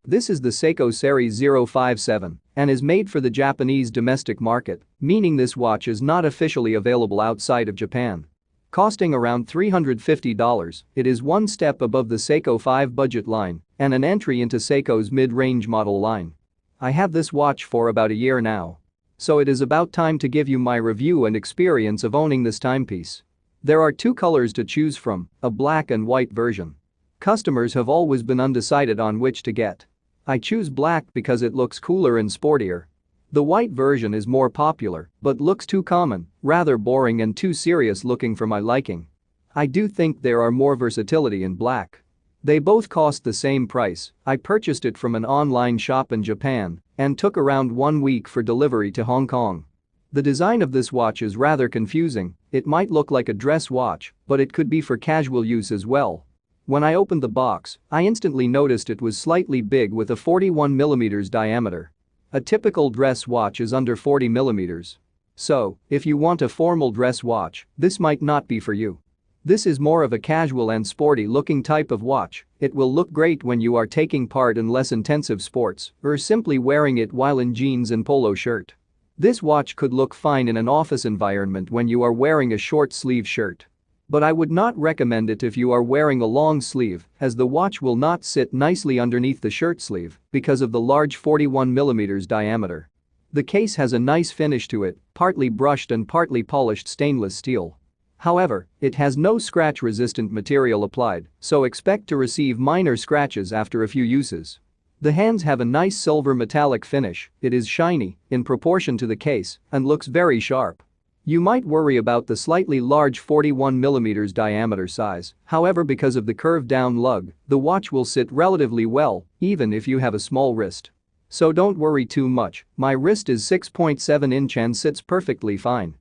This is the Seiko SARY057 and is made for the Japanese domestic market, meaning this watch is not officially available outside of Japan. Costing around $350, it is one step above the Seiko 5 budget line and an entry into Seiko's mid-range model line. I have this watch for about a year now. So it is about time to give you my review and experience of owning this timepiece. There are two colors to choose from, a black and white version. Customers have always been undecided on which to get. I choose black because it looks cooler and sportier. The white version is more popular, but looks too common, rather boring and too serious looking for my liking. I do think there are more versatility in black. They both cost the same price. I purchased it from an online shop in Japan and took around 1 week for delivery to Hong Kong. The design of this watch is rather confusing. It might look like a dress watch, but it could be for casual use as well. When I opened the box, I instantly noticed it was slightly big with a 41mm diameter. A typical dress watch is under 40mm. So, if you want a formal dress watch, this might not be for you. This is more of a casual and sporty looking type of watch. It will look great when you are taking part in less intensive sports or simply wearing it while in jeans and polo shirt. This watch could look fine in an office environment when you are wearing a short sleeve shirt. But I would not recommend it if you are wearing a long sleeve, as the watch will not sit nicely underneath the shirt sleeve because of the large 41mm diameter. The case has a nice finish to it, partly brushed and partly polished stainless steel. However, it has no scratch-resistant material applied, so expect to receive minor scratches after a few uses. The hands have a nice silver metallic finish. It is shiny, in proportion to the case, and looks very sharp. You might worry about the slightly large 41mm diameter size, however, because of the curved-down lug, the watch will sit relatively well, even if you have a small wrist. So don't worry too much. My wrist is 6.7 inch and sits perfectly fine.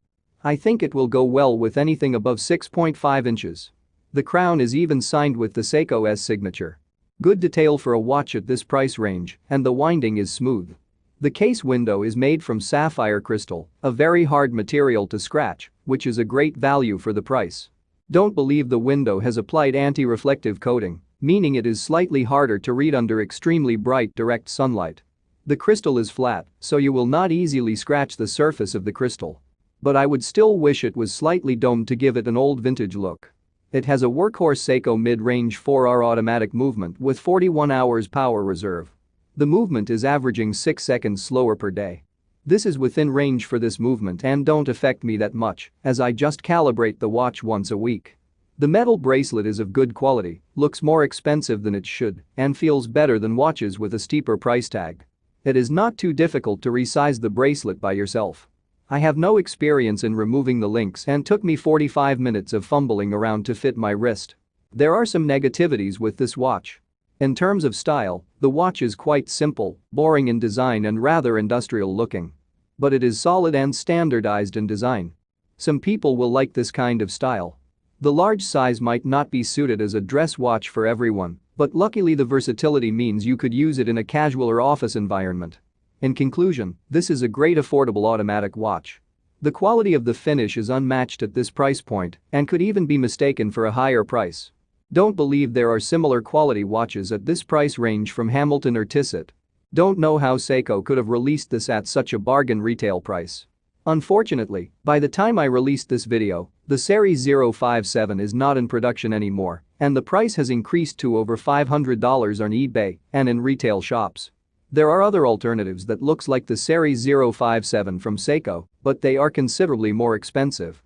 I think it will go well with anything above 6.5 inches. The crown is even signed with the Seiko S signature. Good detail for a watch at this price range, and the winding is smooth. The case window is made from sapphire crystal, a very hard material to scratch, which is a great value for the price. Don't believe the window has applied anti-reflective coating, meaning it is slightly harder to read under extremely bright direct sunlight. The crystal is flat, so you will not easily scratch the surface of the crystal. But I would still wish it was slightly domed to give it an old vintage look. It has a workhorse Seiko mid-range 4R automatic movement with 41 hours power reserve. The movement is averaging 6 seconds slower per day. This is within range for this movement and don't affect me that much, as I just calibrate the watch once a week. The metal bracelet is of good quality, looks more expensive than it should, and feels better than watches with a steeper price tag. It is not too difficult to resize the bracelet by yourself. I have no experience in removing the links and took me 45 minutes of fumbling around to fit my wrist. There are some negativities with this watch. In terms of style, the watch is quite simple, boring in design and rather industrial looking. But it is solid and standardized in design. Some people will like this kind of style. The large size might not be suited as a dress watch for everyone, but luckily the versatility means you could use it in a casual or office environment. In conclusion, this is a great affordable automatic watch. The quality of the finish is unmatched at this price point and could even be mistaken for a higher price. Don't believe there are similar quality watches at this price range from Hamilton or Tissot. Don't know how Seiko could have released this at such a bargain retail price. Unfortunately, by the time I released this video, the SARY057 is not in production anymore, and the price has increased to over $500 on eBay and in retail shops. There are other alternatives that looks like the SARY057 from Seiko, but they are considerably more expensive.